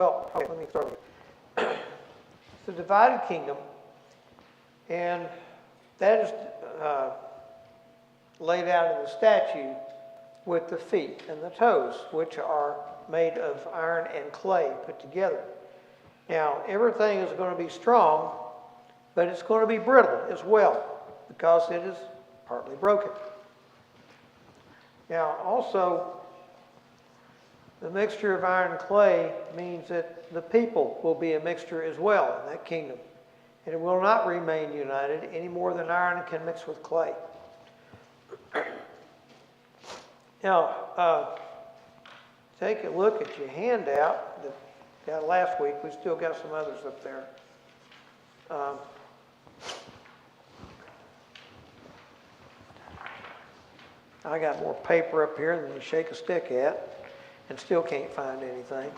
Well, okay, let me start. It's a divided kingdom, and that is laid out in the statue with the feet and the toes, which are made of iron and clay put together. Now, everything is going to be strong, but it's going to be brittle as well, because it is partly broken. Now, also, the mixture of iron and clay means that the people will be a mixture as well in that kingdom. And it will not remain united any more than iron can mix with clay. Now, take a look at your handout that got last week. We still got some others up there. I got more paper up here than you shake a stick at, and still can't find anything.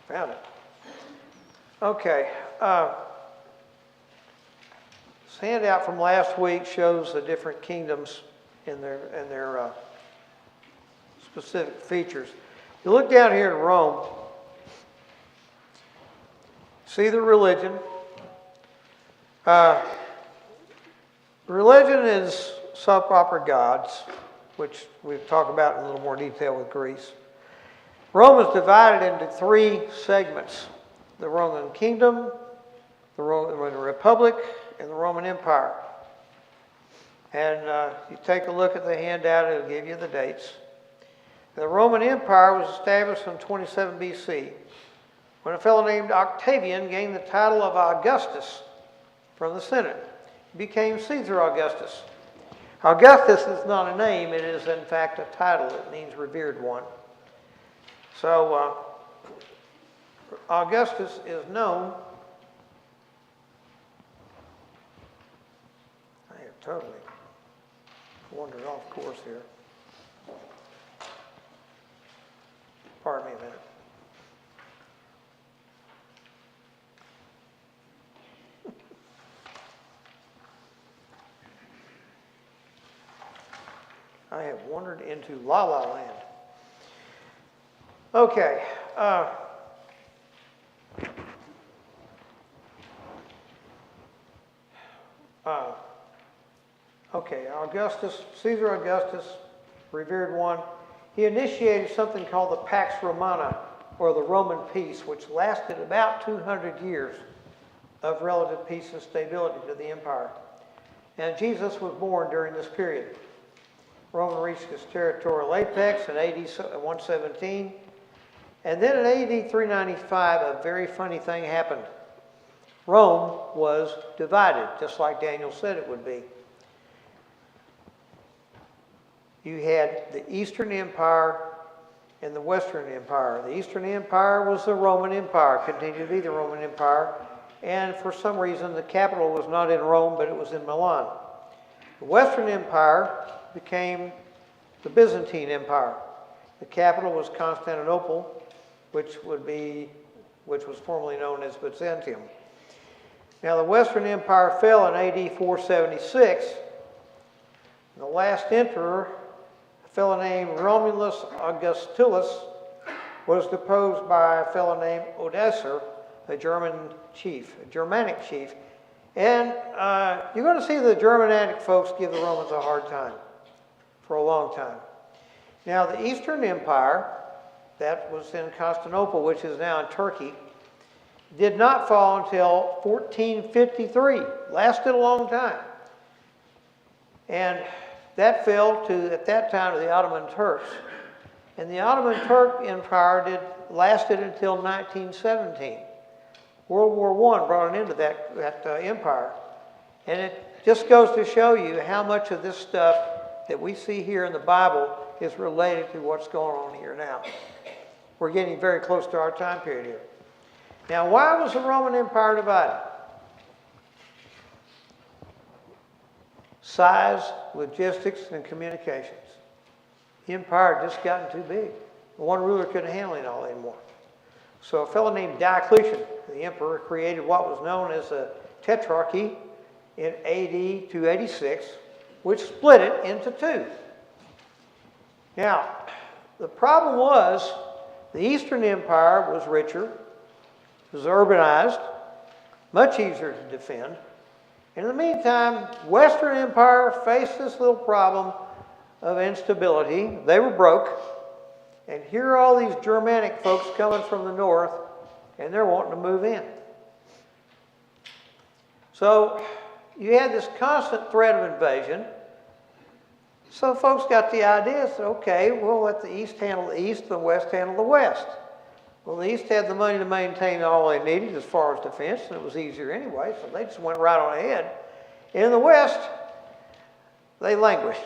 Found it. Okay. This handout from last week shows the different kingdoms and their specific features. You look down here in Rome, see the religion. Religion is soap opera gods, which we've talked about in a little more detail with Greece. Rome is divided into three segments: the Roman kingdom, the Roman Republic, and the Roman Empire. And you take a look at the handout, it'll give you the dates. The Roman Empire was established in 27 BC when a fellow named Octavian gained the title of Augustus from the Senate. He became Caesar Augustus. Augustus is not a name, it is in fact a title. It means revered one. So Augustus is known. I have totally wandered off course here. Pardon me a minute. I have wandered into La La Land. Okay. Caesar Augustus, revered one, he initiated something called the Pax Romana, or the Roman peace, which lasted about 200 years of relative peace and stability to the empire. And Jesus was born during this period. Rome reached its territorial apex in AD 117. And then in AD 395, a very funny thing happened. Rome was divided, just like Daniel said it would be. You had the Eastern Empire and the Western Empire. The Eastern Empire was the Roman Empire, continued to be the Roman Empire. And for some reason, the capital was not in Rome, but it was in Milan. The Western Empire became the Byzantine Empire. The capital was Constantinople, which was formerly known as Byzantium. Now the Western Empire fell in AD 476. The last emperor, a fellow named Romulus Augustulus, was deposed by a fellow named Odoacer, a Germanic chief. And you're going to see the Germanic folks give the Romans a hard time for a long time. Now, the Eastern Empire, that was in Constantinople, which is now in Turkey, did not fall until 1453. Lasted a long time. And that fell to, at that time, to the Ottoman Turks. And the Ottoman Turk Empire lasted until 1917. World War I brought an end to that empire. And it just goes to show you how much of this stuff that we see here in the Bible is related to what's going on here now. We're getting very close to our time period here. Now, why was the Roman Empire divided? Size, logistics, and communications. The empire had just gotten too big. One ruler couldn't handle it all anymore. So a fellow named Diocletian, the emperor, created what was known as a tetrarchy in AD 286. which split it into two. Now, the problem was the Eastern Empire was richer, was urbanized, much easier to defend. In the meantime, Western Empire faced this little problem of instability. They were broke, and here are all these Germanic folks coming from the north, and they're wanting to move in. So you had this constant threat of invasion. So folks got the idea, said, okay, we'll let the East handle the East, the West handle the West. Well, the East had the money to maintain all they needed as far as defense, and it was easier anyway, so they just went right on ahead. In the West, they languished.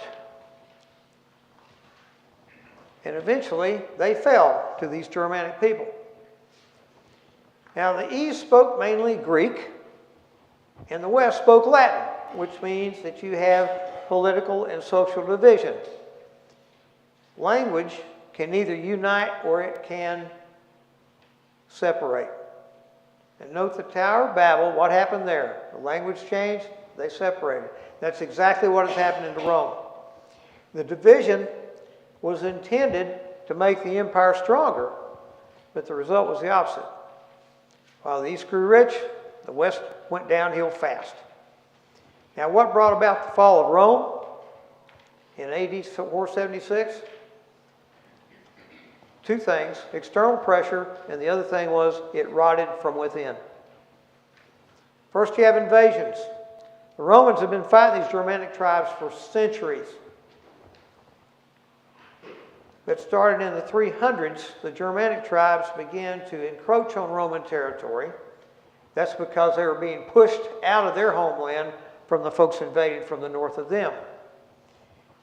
And eventually, they fell to these Germanic people. Now, the East spoke mainly Greek, and the West spoke Latin, which means that you have political and social division. Language can either unite or it can separate. And note the Tower of Babel, what happened there? The language changed, they separated. That's exactly what has happened in Rome. The division was intended to make the empire stronger, but the result was the opposite. While the East grew rich, the West went downhill fast. Now, what brought about the fall of Rome in AD 476? Two things: external pressure, and the other thing was it rotted from within. First, you have invasions. The Romans have been fighting these Germanic tribes for centuries. It started in the 300s. The Germanic tribes began to encroach on Roman territory. That's because they were being pushed out of their homeland from the folks invading from the north of them.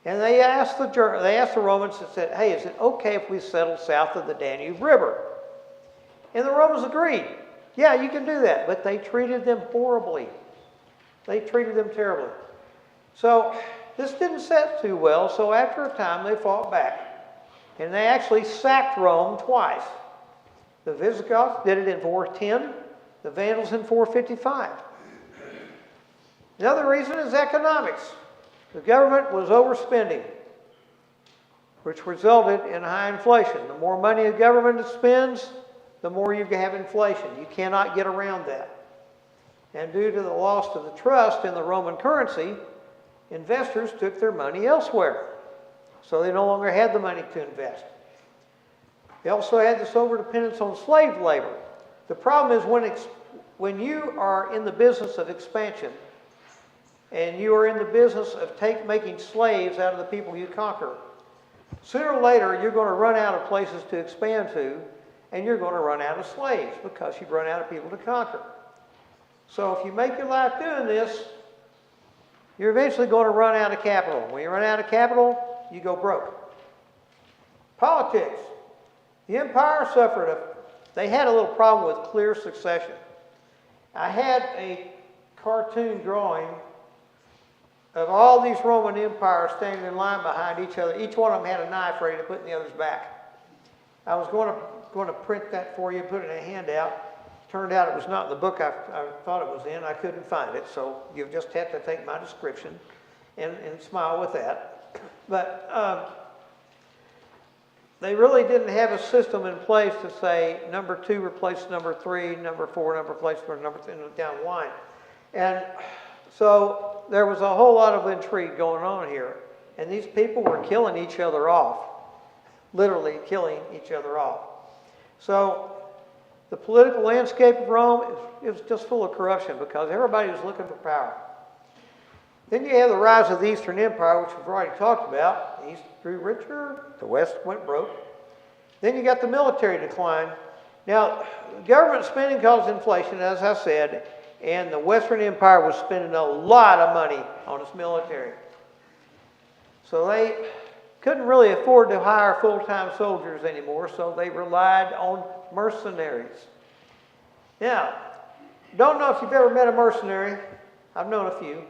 And they asked the Romans and said, hey, is it okay if we settle south of the Danube River? And the Romans agreed. Yeah, you can do that. But they treated them horribly. They treated them terribly. So this didn't set too well. So after a time, they fought back. And they actually sacked Rome twice. The Visigoths did it in 410. The Vandals in 455. Another reason is economics. The government was overspending, which resulted in high inflation. The more money a government spends, the more you have inflation. You cannot get around that. And due to the loss of the trust in the Roman currency, investors took their money elsewhere. So they no longer had the money to invest. They also had this overdependence on slave labor. The problem is when you are in the business of expansion, and you are in the business of making slaves out of the people you conquer, sooner or later you're going to run out of places to expand to, and you're going to run out of slaves because you've run out of people to conquer. So if you make your life doing this, you're eventually going to run out of capital. When you run out of capital, you go broke. Politics. The empire suffered they had a little problem with clear succession. I had a cartoon drawing of all these Roman empires standing in line behind each other. Each one of them had a knife ready to put in the other's back. I was going to print that for you, put it in a handout. Turned out it was not in the book I thought it was in. I couldn't find it, so you just have to take my description and smile with that. But they really didn't have a system in place to say number 2 replaced number 3, number 4 replaced number 3 down the line. And so there was a whole lot of intrigue going on here. And these people were killing each other off, literally killing each other off. So the political landscape of Rome, it was just full of corruption because everybody was looking for power. Then you have the rise of the Eastern Empire, which we've already talked about. The East grew richer, the West went broke. Then you got the military decline. Now, government spending caused inflation, as I said, and the Western Empire was spending a lot of money on its military. So they couldn't really afford to hire full-time soldiers anymore, so they relied on mercenaries. Now, don't know if you've ever met a mercenary. I've known a few.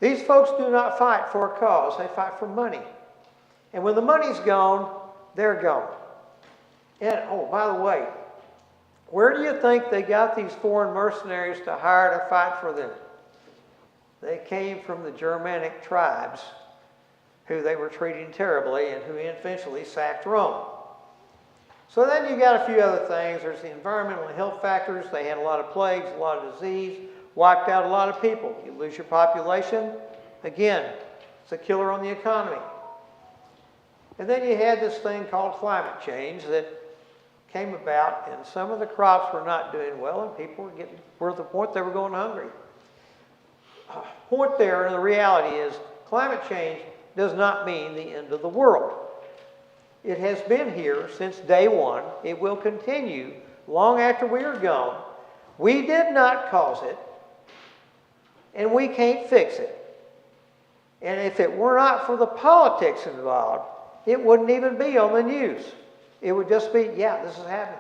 These folks do not fight for a cause. They fight for money. And when the money's gone, they're gone. And, oh, by the way, where do you think they got these foreign mercenaries to hire to fight for them? They came from the Germanic tribes who they were treating terribly and who eventually sacked Rome. So then you got a few other things. There's the environmental and health factors. They had a lot of plagues, a lot of disease, wiped out a lot of people. You lose your population. Again, it's a killer on the economy. And then you had this thing called climate change that came about, and some of the crops were not doing well, and people were at the point they were going hungry. Point there, and the reality is, climate change does not mean the end of the world. It has been here since day one. It will continue long after we are gone. We did not cause it, and we can't fix it. And if it were not for the politics involved, it wouldn't even be on the news. It would just be, yeah, this is happening.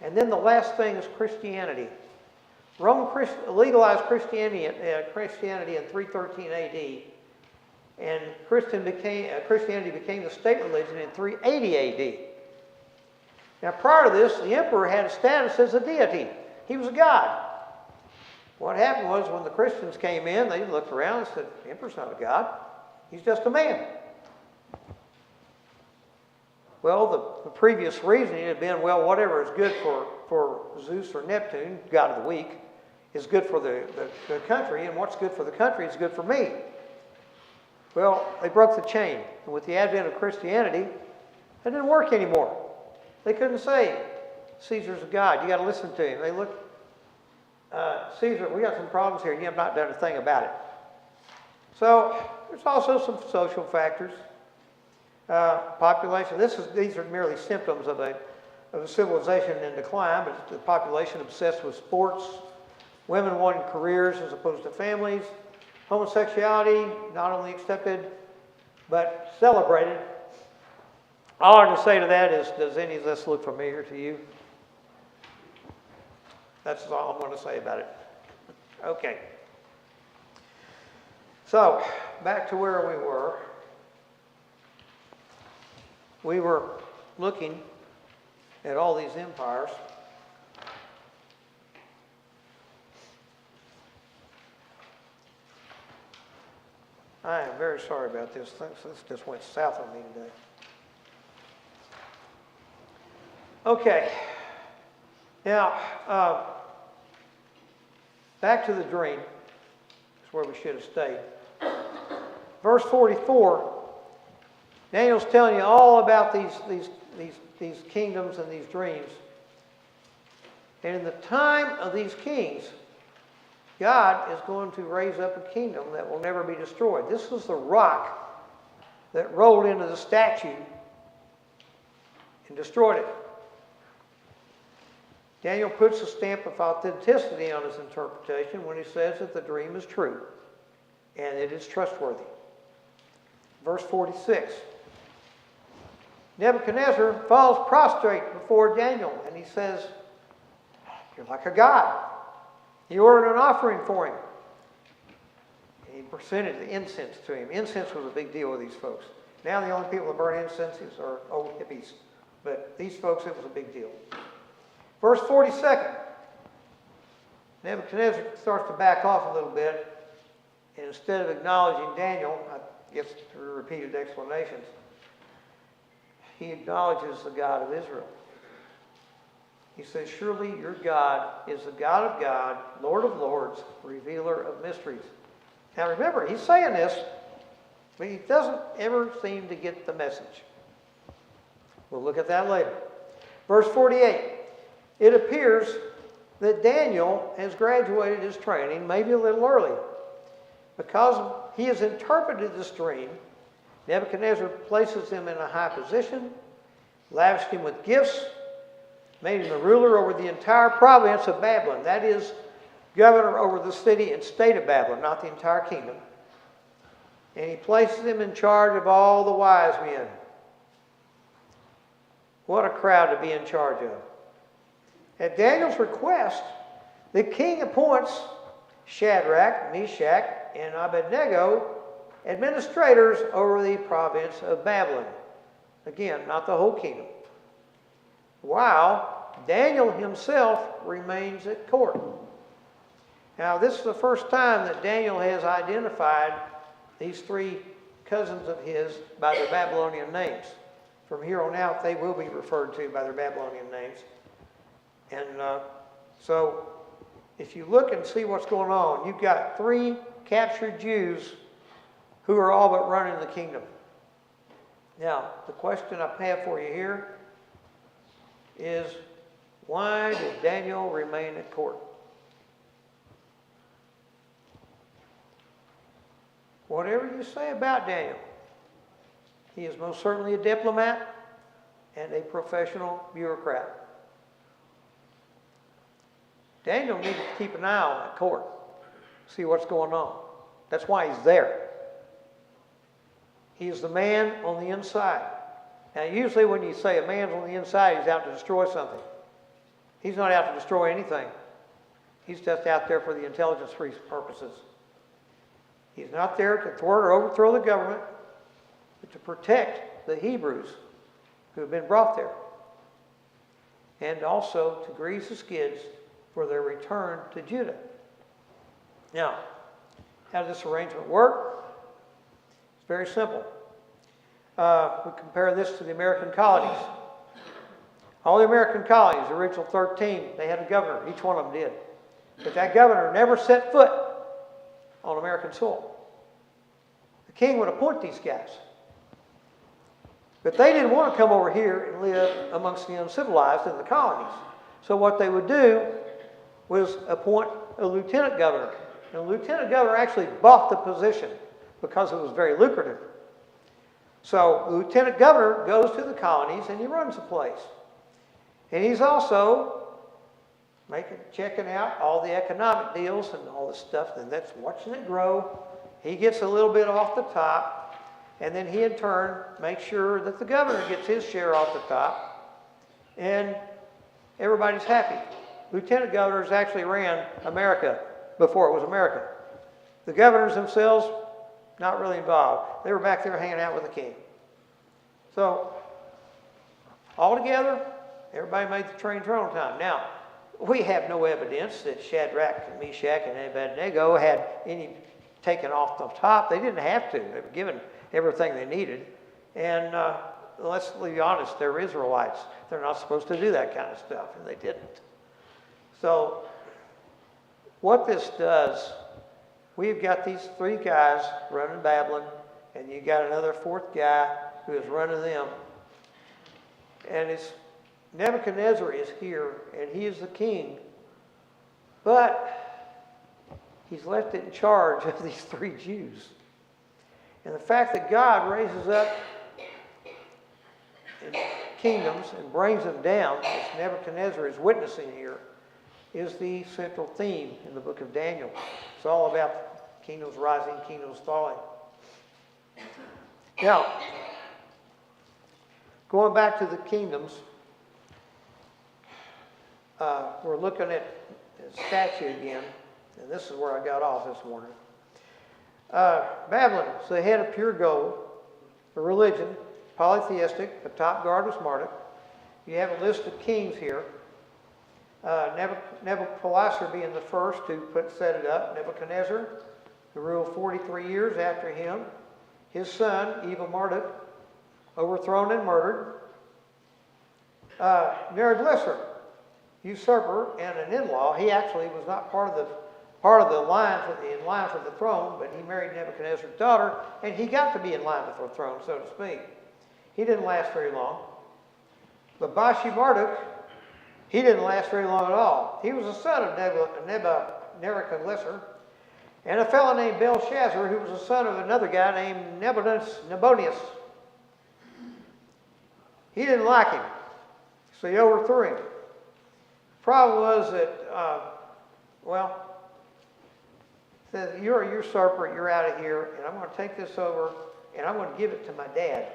And then the last thing is Christianity. Rome legalized Christianity in 313 AD, and Christianity became the state religion in 380 AD. Now, prior to this, the emperor had a status as a deity. He was a god. What happened was when the Christians came in, they looked around and said, the emperor's not a god. He's just a man. Well, the previous reasoning had been, well, whatever is good for Zeus or Neptune, god of the week, is good for the country, and what's good for the country is good for me. Well, they broke the chain. And with the advent of Christianity, it didn't work anymore. They couldn't say, Caesar's a god. You got to listen to him. They looked, Caesar, we got some problems here. You have not done a thing about it. So there's also some social factors. Population. These are merely symptoms of a civilization in decline, but the population obsessed with sports, women wanting careers as opposed to families, homosexuality not only accepted but celebrated. All I can say to that is, does any of this look familiar to you? That's all I'm going to say about it. Okay. So, back to where we were. We were looking at all these empires. I am very sorry about this. This just went south on me today. Okay. Now, back to the dream. That's where we should have stayed. Verse 44. Daniel's telling you all about these kingdoms and these dreams. And in the time of these kings, God is going to raise up a kingdom that will never be destroyed. This was the rock that rolled into the statue and destroyed it. Daniel puts a stamp of authenticity on his interpretation when he says that the dream is true and it is trustworthy. Verse 46. Nebuchadnezzar falls prostrate before Daniel, and he says, "You're like a god." He ordered an offering for him. And he presented the incense to him. Incense was a big deal with these folks. Now the only people that burn incenses are old hippies. But these folks, it was a big deal. Verse 42. Nebuchadnezzar starts to back off a little bit. And instead of acknowledging Daniel, I guess through repeated explanations, he acknowledges the God of Israel. He says, "Surely your God is the God of God, Lord of lords, revealer of mysteries." Now remember, he's saying this, but he doesn't ever seem to get the message. We'll look at that later. Verse 48. It appears that Daniel has graduated his training, maybe a little early. Because he has interpreted this dream, Nebuchadnezzar places him in a high position, lavished him with gifts, made him the ruler over the entire province of Babylon. That is, governor over the city and state of Babylon, not the entire kingdom. And he places him in charge of all the wise men. What a crowd to be in charge of. At Daniel's request, the king appoints Shadrach, Meshach, and Abednego administrators over the province of Babylon. Again, not the whole kingdom. While Daniel himself remains at court. Now, this is the first time that Daniel has identified these three cousins of his by their Babylonian names. From here on out, they will be referred to by their Babylonian names. And so, if you look and see what's going on, you've got three captured Jews who are all but running the kingdom. Now, the question I have for you here is, why did Daniel remain at court? Whatever you say about Daniel, he is most certainly a diplomat and a professional bureaucrat. Daniel needed to keep an eye on that court, see what's going on. That's why he's there. He is the man on the inside. Now, usually when you say a man's on the inside, he's out to destroy something. He's not out to destroy anything. He's just out there for the intelligence purposes. He's not there to thwart or overthrow the government, but to protect the Hebrews who have been brought there. And also to grease the skids for their return to Judah. Now, how does this arrangement work? It's very simple. We compare this to the American colonies. All the American colonies, the original 13, they had a governor. Each one of them did. But that governor never set foot on American soil. The king would appoint these guys. But they didn't want to come over here and live amongst the uncivilized in the colonies. So what they would do was appoint a lieutenant governor. And the lieutenant governor actually bought the position because it was very lucrative. So the lieutenant governor goes to the colonies and he runs the place. And he's also checking out all the economic deals and all this stuff, and that's watching it grow. He gets a little bit off the top, and then he in turn makes sure that the governor gets his share off the top, and everybody's happy. Lieutenant governors actually ran America before it was America. The governors themselves, not really involved. They were back there hanging out with the king. So, all together, everybody made the train turn on time. Now, we have no evidence that Shadrach and Meshach and Abednego had any taken off the top. They didn't have to. They were given everything they needed. And let's be honest, they're Israelites. They're not supposed to do that kind of stuff, and they didn't. So, what this does, we've got these three guys running Babylon, and you got another fourth guy who is running them. And it's Nebuchadnezzar is here, and he is the king, but he's left in charge of these three Jews. And the fact that God raises up in kingdoms and brings them down, as Nebuchadnezzar is witnessing here, is the central theme in the book of Daniel. It's all about kingdoms rising, kingdoms falling. Now, going back to the kingdoms, we're looking at the statue again, and this is where I got off this morning. Babylon is the head of pure gold, a religion, polytheistic. The top guard was Marduk. You have a list of kings here. Nebuchadnezzar being the first to set it up. Nebuchadnezzar, who ruled 43 years after him. His son, evil Marduk, overthrown and murdered. Nebuchadnezzar, usurper and an in-law. He actually was not part of the line for the throne, but he married Nebuchadnezzar's daughter, and he got to be in line for the throne, so to speak. He didn't last very long. But Bashi Marduk, he didn't last very long at all. He was the son of Nebuchadnezzar, and a fellow named Belshazzar, who was the son of another guy named Nabonius. He didn't like him, so he overthrew him. The problem was that, said, you're a usurper, you're out of here, and I'm going to take this over, and I'm going to give it to my dad.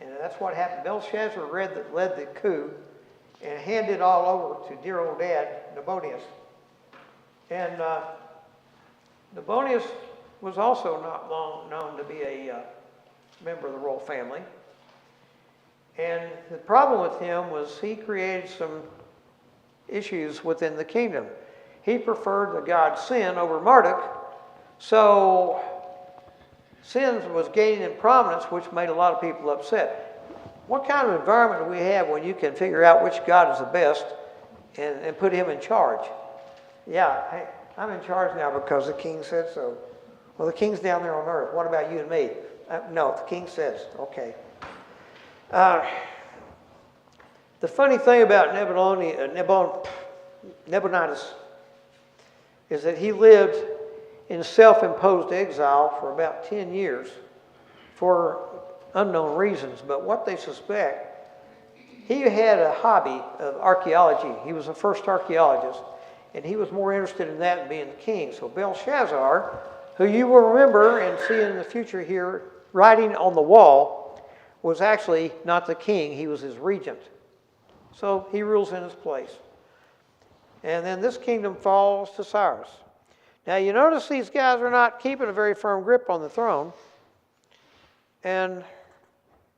And that's what happened. Belshazzar led the coup and handed it all over to dear old dad, Nabonius. And Nabonius was also not long known to be a member of the royal family. And the problem with him was he created some issues within the kingdom. he preferred the god Sin over Marduk. So Sin was gaining in prominence, which made a lot of people upset. What kind of environment do we have when you can figure out which god is the best and put him in charge? Yeah, hey, I'm in charge now because the king said so. Well, the king's down there on earth. What about you and me? No, the king says. Okay. The funny thing about Nabonidus is that he lived in self-imposed exile for about 10 years for unknown reasons. But what they suspect, he had a hobby of archaeology. He was the first archaeologist, and he was more interested in that than being the king. So Belshazzar, who you will remember and see in the future here, writing on the wall, was actually not the king, he was his regent. So he rules in his place. And then this kingdom falls to Cyrus. Now you notice these guys are not keeping a very firm grip on the throne. And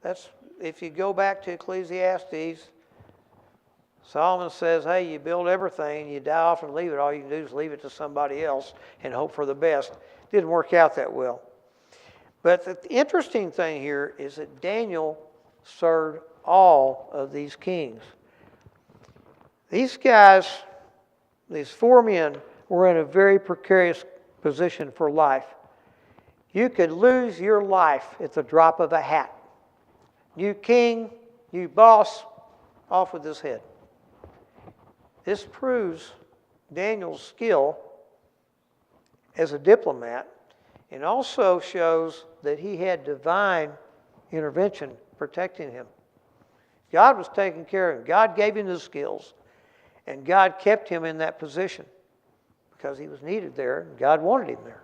that's, if you go back to Ecclesiastes, Solomon says, hey, you build everything, you die off and leave it. All you can do is leave it to somebody else and hope for the best. Didn't work out that well. But the interesting thing here is that Daniel served all of these kings. These guys, these four men, were in a very precarious position for life. You could lose your life at the drop of a hat. You king, you boss, off with his head. This proves Daniel's skill as a diplomat, and also shows that he had divine intervention protecting him. God was taking care of him. God gave him the skills, and God kept him in that position because he was needed there, and God wanted him there.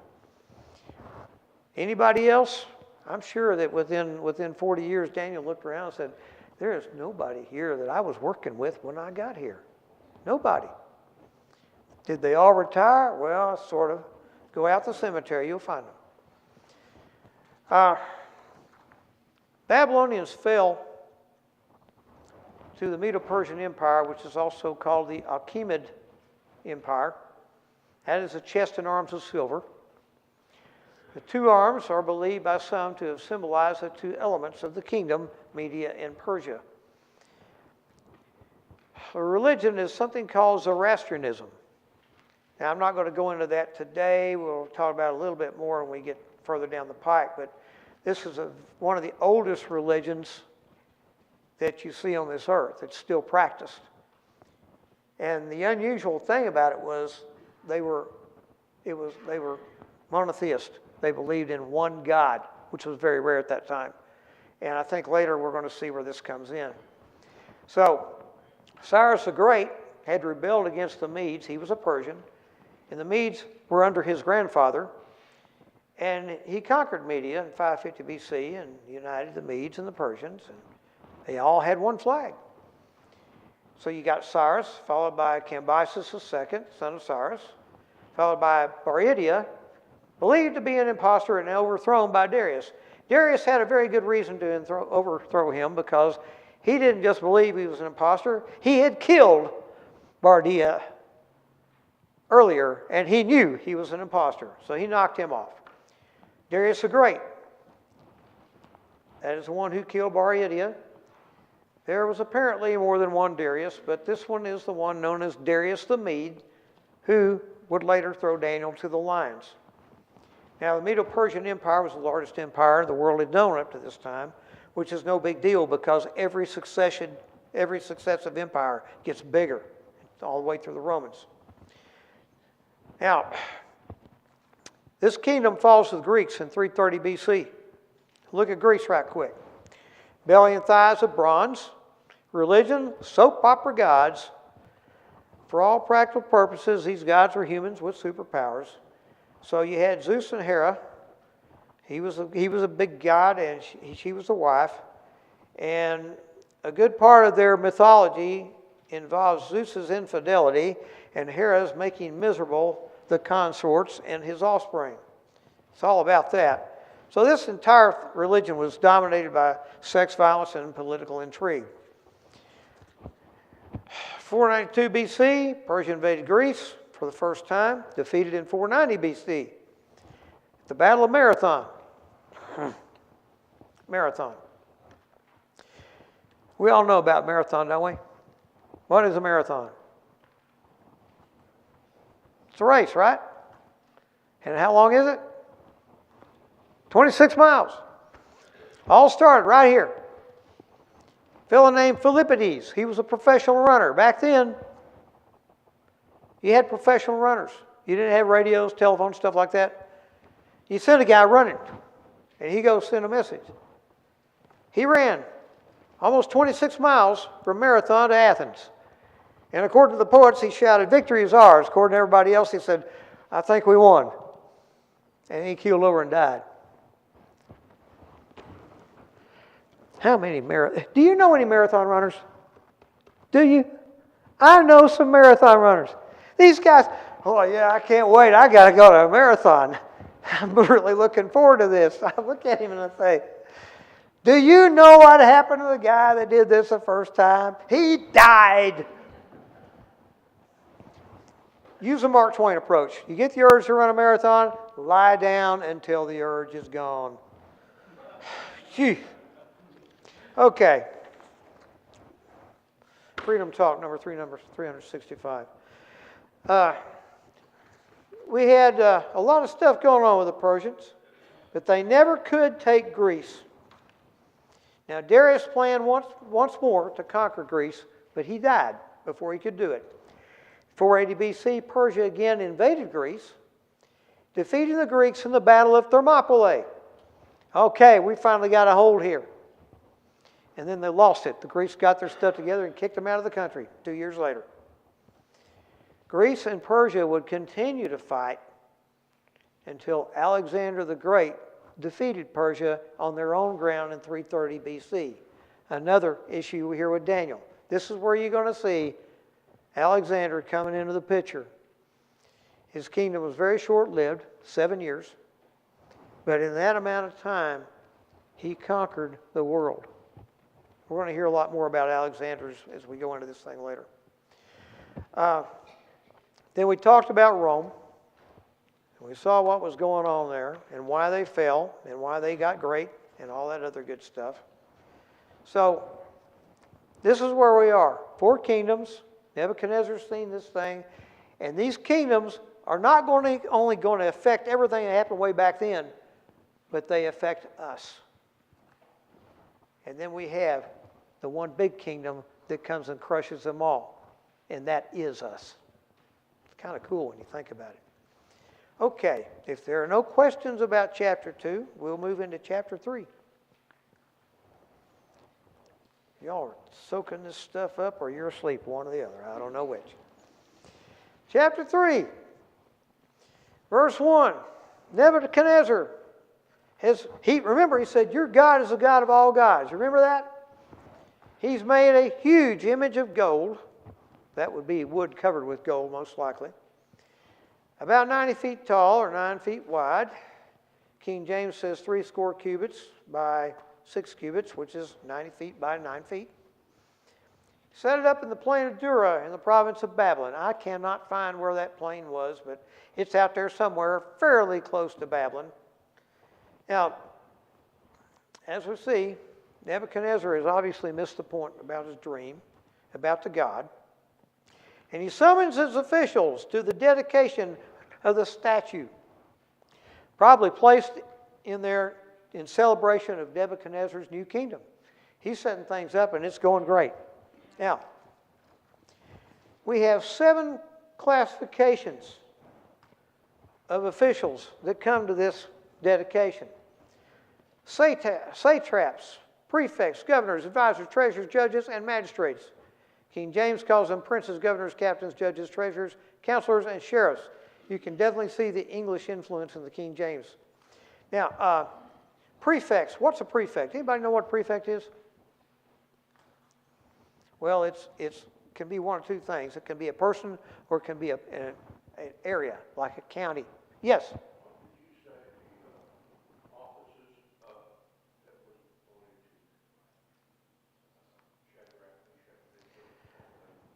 Anybody else? I'm sure that within 40 years, Daniel looked around and said, there is nobody here that I was working with when I got here. Nobody. Did they all retire? Well, sort of. Go out the cemetery, you'll find them. Babylonians fell to the Medo-Persian Empire, which is also called the Achaemenid Empire. That is a chest and arms of silver. The two arms are believed by some to have symbolized the two elements of the kingdom, Media and Persia. The religion is something called Zoroastrianism. Now, I'm not going to go into that today. We'll talk about it a little bit more when we get further down the pike. But this is one of the oldest religions that you see on this earth. It's still practiced. And the unusual thing about it was they were monotheist. They believed in one God, which was very rare at that time. And I think later we're going to see where this comes in. So Cyrus the Great had rebelled against the Medes. He was a Persian. And the Medes were under his grandfather. And he conquered Media in 550 BC and united the Medes and the Persians. And they all had one flag. So you got Cyrus, followed by Cambyses II, son of Cyrus, followed by Baridia, believed to be an impostor and overthrown by Darius. Darius had a very good reason to overthrow him because he didn't just believe he was an impostor. He had killed Baridia earlier, and he knew he was an impostor, so he knocked him off. Darius the Great, that is the one who killed Baridia. There was apparently more than one Darius, but this one is the one known as Darius the Mede, who would later throw Daniel to the lions. Now, the Medo-Persian Empire was the largest empire the world had known up to this time, which is no big deal because every successive empire gets bigger, all the way through the Romans. Now, this kingdom falls to the Greeks in 330 BC. Look at Greece right quick. Belly and thighs of bronze. Religion, soap opera gods. For all practical purposes, these gods were humans with superpowers. So you had Zeus and Hera. He was a big god, and she was the wife. And a good part of their mythology involves Zeus's infidelity and Hera's making miserable the consorts and his offspring. It's all about that. So this entire religion was dominated by sex violence and political intrigue. 492 BC, Persia invaded Greece. for the first time, defeated in 490 BC. The Battle of Marathon. Marathon. We all know about marathon, don't we? What is a marathon? It's a race, right? And how long is it? 26 miles. All started right here. A fellow named Philippides. He was a professional runner. Back then, you had professional runners. You didn't have radios, telephones, stuff like that. You sent a guy running, and he goes send a message. He ran almost 26 miles from Marathon to Athens. And according to the poets, he shouted, "Victory is ours." According to everybody else, he said, "I think we won." And he keeled over and died. Do you know any marathon runners? Do you? I know some marathon runners. These guys, oh yeah, I can't wait. I got to go to a marathon. I'm really looking forward to this. I look at him and I say, do you know what happened to the guy that did this the first time? He died. Use the Mark Twain approach. You get the urge to run a marathon, lie down until the urge is gone. Phew. Okay. Freedom Talk, number 365. We had a lot of stuff going on with the Persians, but they never could take Greece. Now, Darius planned once more to conquer Greece, but he died before he could do it. 480 BC, Persia again invaded Greece, defeating the Greeks in the Battle of Thermopylae. Okay, we finally got a hold here. And then they lost it. The Greeks got their stuff together and kicked them out of the country 2 years later. Greece and Persia would continue to fight until Alexander the Great defeated Persia on their own ground in 330 BC. Another issue here with Daniel. This is where you're going to see Alexander coming into the picture. His kingdom was very short-lived, 7 years. But in that amount of time, he conquered the world. We're going to hear a lot more about Alexander as we go into this thing later. Then we talked about Rome. We saw what was going on there and why they fell and why they got great and all that other good stuff. So this is where we are. 4 kingdoms. Nebuchadnezzar's seen this thing. And these kingdoms are not only going to affect everything that happened way back then, but they affect us. And then we have the one big kingdom that comes and crushes them all. And that is us. It's kind of cool when you think about it. Okay, if there are no questions about chapter 2, we'll move into chapter 3. Y'all are soaking this stuff up or you're asleep, one or the other. I don't know which. Chapter 3, verse 1. Nebuchadnezzar, remember he said, your God is the God of all gods. Remember that? He's made a huge image of gold. That would be wood covered with gold, most likely. About 90 feet tall or 9 feet wide. King James says 80 cubits by 6 cubits, which is 90 feet by 9 feet. Set it up in the plain of Dura in the province of Babylon. I cannot find where that plain was, but it's out there somewhere fairly close to Babylon. Now, as we see, Nebuchadnezzar has obviously missed the point about his dream, about the God. And he summons his officials to the dedication of the statue, probably placed in there in celebration of Nebuchadnezzar's new kingdom. He's setting things up and it's going great. Now, we have 7 classifications of officials that come to this dedication. Satraps, prefects, governors, advisors, treasurers, judges, and magistrates. King James calls them princes, governors, captains, judges, treasurers, counselors, and sheriffs. You can definitely see the English influence in the King James. Now, prefects. What's a prefect? Anybody know what a prefect is? Well, it can be one of 2 things. It can be a person or it can be an area, like a county. Yes?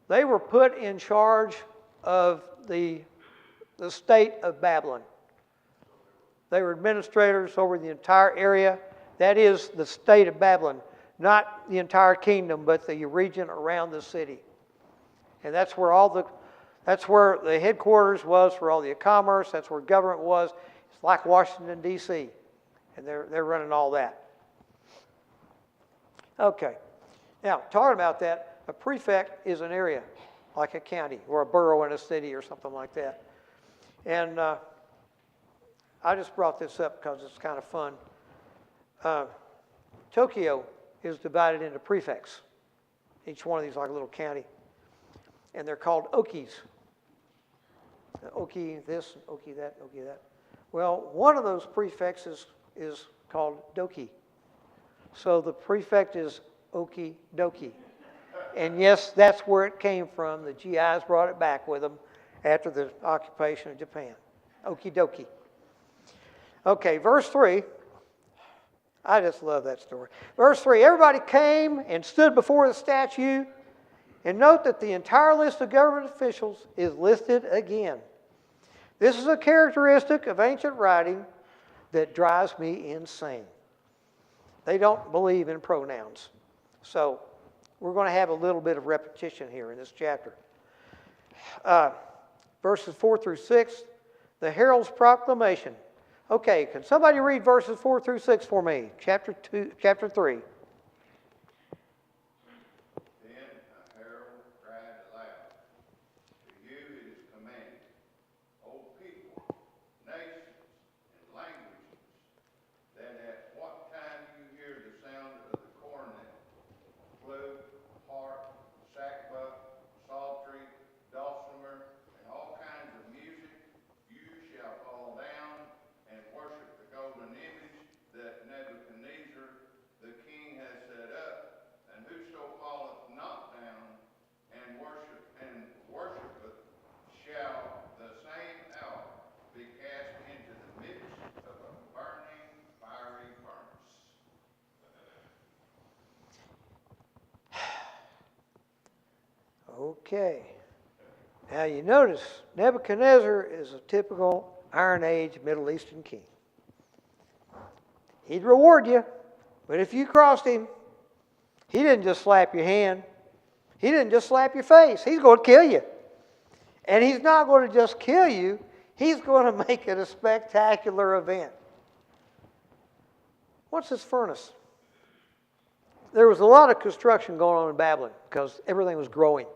They were put in charge of the state of Babylon. They were administrators over the entire area. That is the state of Babylon, not the entire kingdom, but the region around the city. And that's where the headquarters was for all the commerce. That's where government was. It's like Washington, D.C., and they're running all that. Okay. Now, talking about that, a prefect is an area, like a county or a borough in a city or something like that. And I just brought this up because it's kind of fun. Tokyo is divided into prefects. Each one of these like a little county. And they're called okis. Oki this, oki that, oki that. Well, one of those prefects is called doki. So the prefect is oki doki. And yes, that's where it came from. The GIs brought it back with them after the occupation of Japan. Okie dokie. Okay, verse 3. I just love that story. Verse 3, everybody came and stood before the statue. And note that the entire list of government officials is listed again. This is a characteristic of ancient writing that drives me insane. They don't believe in pronouns. So we're going to have a little bit of repetition here in this chapter. Verses 4 through 6, the herald's proclamation. Okay, can somebody read verses 4 through 6 for me? Chapter 3. Then a herald cried aloud, to you it is commanded, O people, nations, and languages, that at what time you hear the sound of the cornet, flute, harp, sackbut, psaltery, dulcimer, and all kinds of music, you shall fall down and worship the golden image that Nebuchadnezzar the king has set up, and whoso falleth not down and worshipeth shall the same hour be cast into the midst of a burning fiery furnace. Okay. Now you notice Nebuchadnezzar is a typical Iron Age Middle Eastern king. He'd reward you, but if you crossed him, he didn't just slap your hand. He didn't just slap your face. He's going to kill you. And he's not going to just kill you. He's going to make it a spectacular event. What's this furnace? There was a lot of construction going on in Babylon because everything was growing.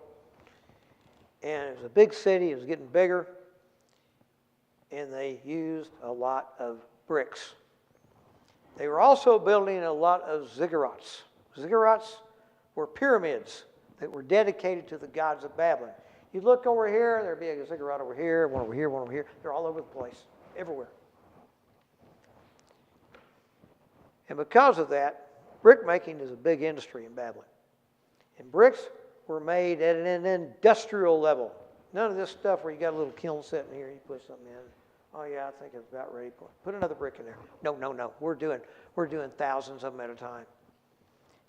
And it was a big city. It was getting bigger. And they used a lot of bricks. They were also building a lot of ziggurats. Ziggurats were pyramids that were dedicated to the gods of Babylon. You look over here, there'd be a ziggurat over here, one over here, one over here. They're all over the place, everywhere. And because of that, brick making is a big industry in Babylon. And bricks were made at an industrial level. None of this stuff where you got a little kiln sitting here, you put something in. Oh yeah, I think it's about ready. Put another brick in there. No. We're doing thousands of them at a time.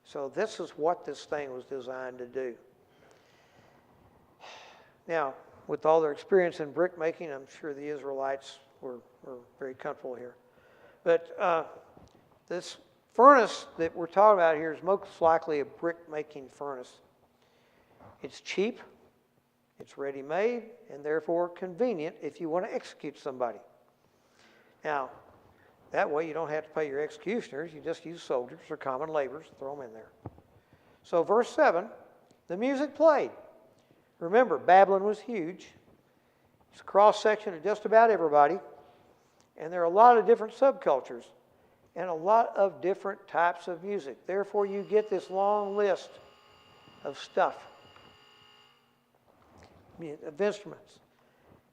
So this is what this thing was designed to do. Now, with all their experience in brick making, I'm sure the Israelites were very comfortable here. But this furnace that we're talking about here is most likely a brick making furnace. It's cheap. It's ready-made, and therefore convenient if you want to execute somebody. Now, that way you don't have to pay your executioners. You just use soldiers or common laborers, throw them in there. So verse 7, the music played. Remember, Babylon was huge. It's a cross-section of just about everybody. And there are a lot of different subcultures and a lot of different types of music. Therefore, you get this long list of stuff. Of instruments.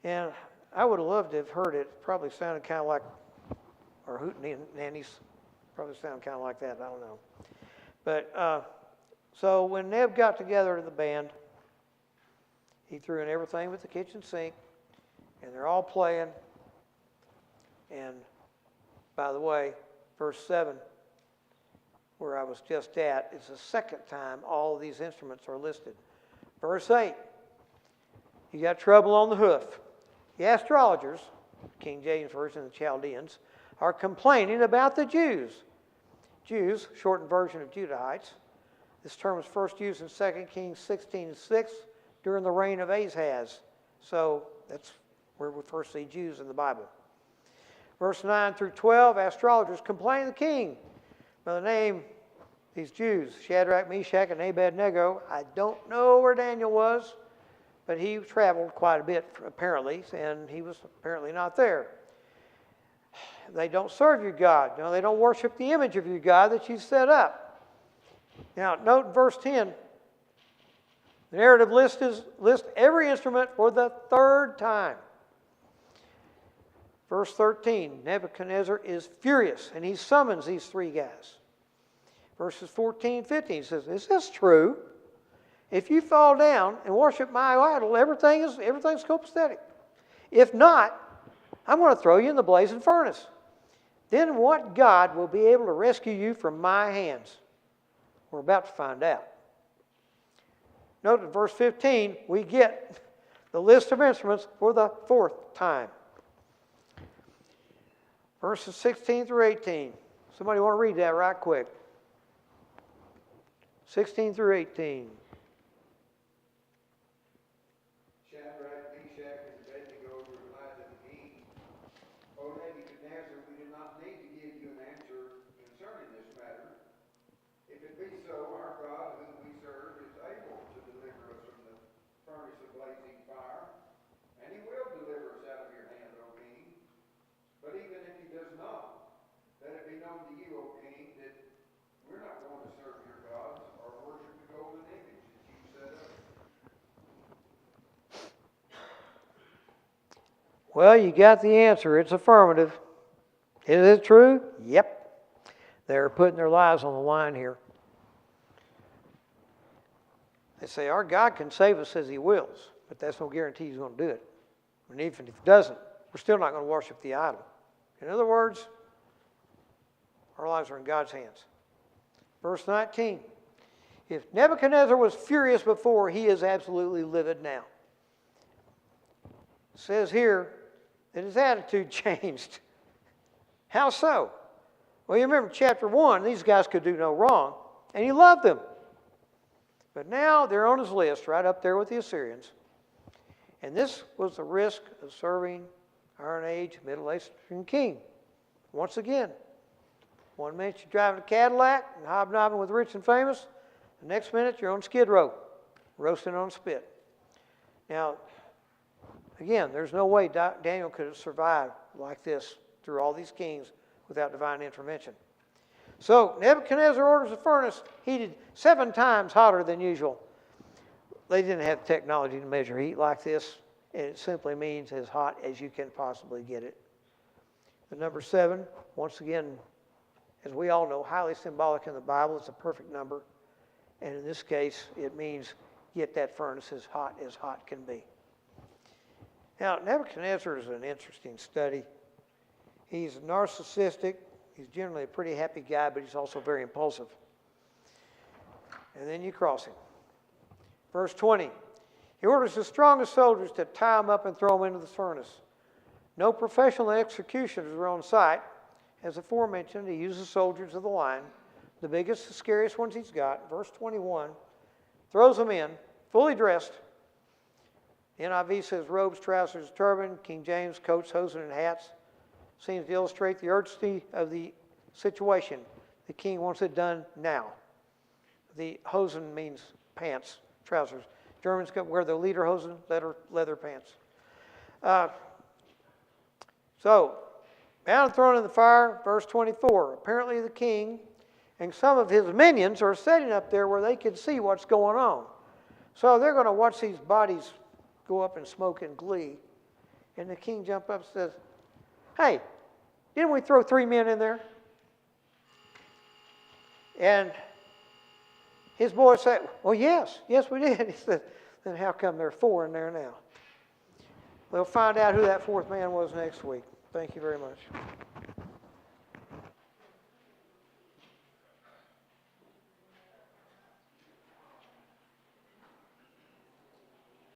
And I would have loved to have heard it. It probably sounded kind of like, or hootenannies, probably sounded kind of like that, I don't know. But, so when Neb got together the band, he threw in everything with the kitchen sink, and they're all playing. And, by the way, verse 7, where I was just at, is the second time all of these instruments are listed. Verse 8, You got trouble on the hoof. The astrologers, King James Version, the Chaldeans, are complaining about the Jews. Jews, shortened version of Judahites. This term was first used in 2 Kings 16:6 during the reign of Ahaz. So that's where we first see Jews in the Bible. Verse 9 through 12, astrologers complain to the king by the name, these Jews, Shadrach, Meshach, and Abednego. I don't know where Daniel was, but he traveled quite a bit, apparently, and he was apparently not there. They don't serve your God. No, they don't worship the image of your God that you set up. Now, note in verse 10, the narrative lists every instrument for the third time. Verse 13, Nebuchadnezzar is furious, and he summons these three guys. Verses 14 and 15 says, is this true? If you fall down and worship my idol, everything's copacetic. If not, I'm going to throw you in the blazing furnace. Then what God will be able to rescue you from my hands? We're about to find out. Note in verse 15, we get the list of instruments for the fourth time. Verses 16 through 18. Somebody want to read that right quick? 16 through 18. Shadrach, Meshach, and Abednego replied to the king, O Nebuchadnezzar, we do not need to give you an answer concerning this matter. If it be so, our God, whom we serve, is able to deliver us from the furnace of blazing fire, and he will deliver us out of your hand, O king. But even if he does not, let it be known to you, O king, that we're not going to serve your gods or worship the golden image that you set up. Well, you got the answer. It's affirmative. Is it true? Yep. They're putting their lives on the line here. They say, our God can save us as he wills, but that's no guarantee he's going to do it. And even if he doesn't, we're still not going to worship the idol. In other words, our lives are in God's hands. Verse 19. If Nebuchadnezzar was furious before, he is absolutely livid now. It says here that his attitude changed. How so? Well, you remember chapter 1, these guys could do no wrong, and he loved them. But now they're on his list, right up there with the Assyrians. And this was the risk of serving Iron Age, Middle Eastern king. Once again, one minute you're driving a Cadillac and hobnobbing with rich and famous. The next minute you're on Skid Row, roasting on a spit. Now, again, there's no way Daniel could have survived like this through all these kings without divine intervention. So Nebuchadnezzar orders a furnace heated 7 times hotter than usual. They didn't have technology to measure heat like this, and it simply means as hot as you can possibly get it. The number 7, once again, as we all know, highly symbolic in the Bible. It's a perfect number. And in this case, it means get that furnace as hot can be. Now, Nebuchadnezzar is an interesting study. He's narcissistic. He's generally a pretty happy guy, but he's also very impulsive. And then you cross him. Verse 20. He orders the strongest soldiers to tie him up and throw him into the furnace. No professional executioners were on site. As aforementioned, he uses soldiers of the line, the biggest, the scariest ones he's got. Verse 21, throws them in, fully dressed. The NIV says robes, trousers, turban. King James, coats, hosen, and hats. Seems to illustrate the urgency of the situation. The king wants it done now. The hosen means pants, trousers. Germans wear the lederhosen, leather pants. So, bound and thrown in the fire, verse 24. Apparently the king and some of his minions are sitting up there where they can see what's going on. So they're going to watch these bodies go up in smoke and glee. And the king jumps up and says, hey, didn't we throw 3 men in there? And his boys say, well, yes, we did. He said, then how come there are 4 in there now? We'll find out who that 4th man was next week. Thank you very much.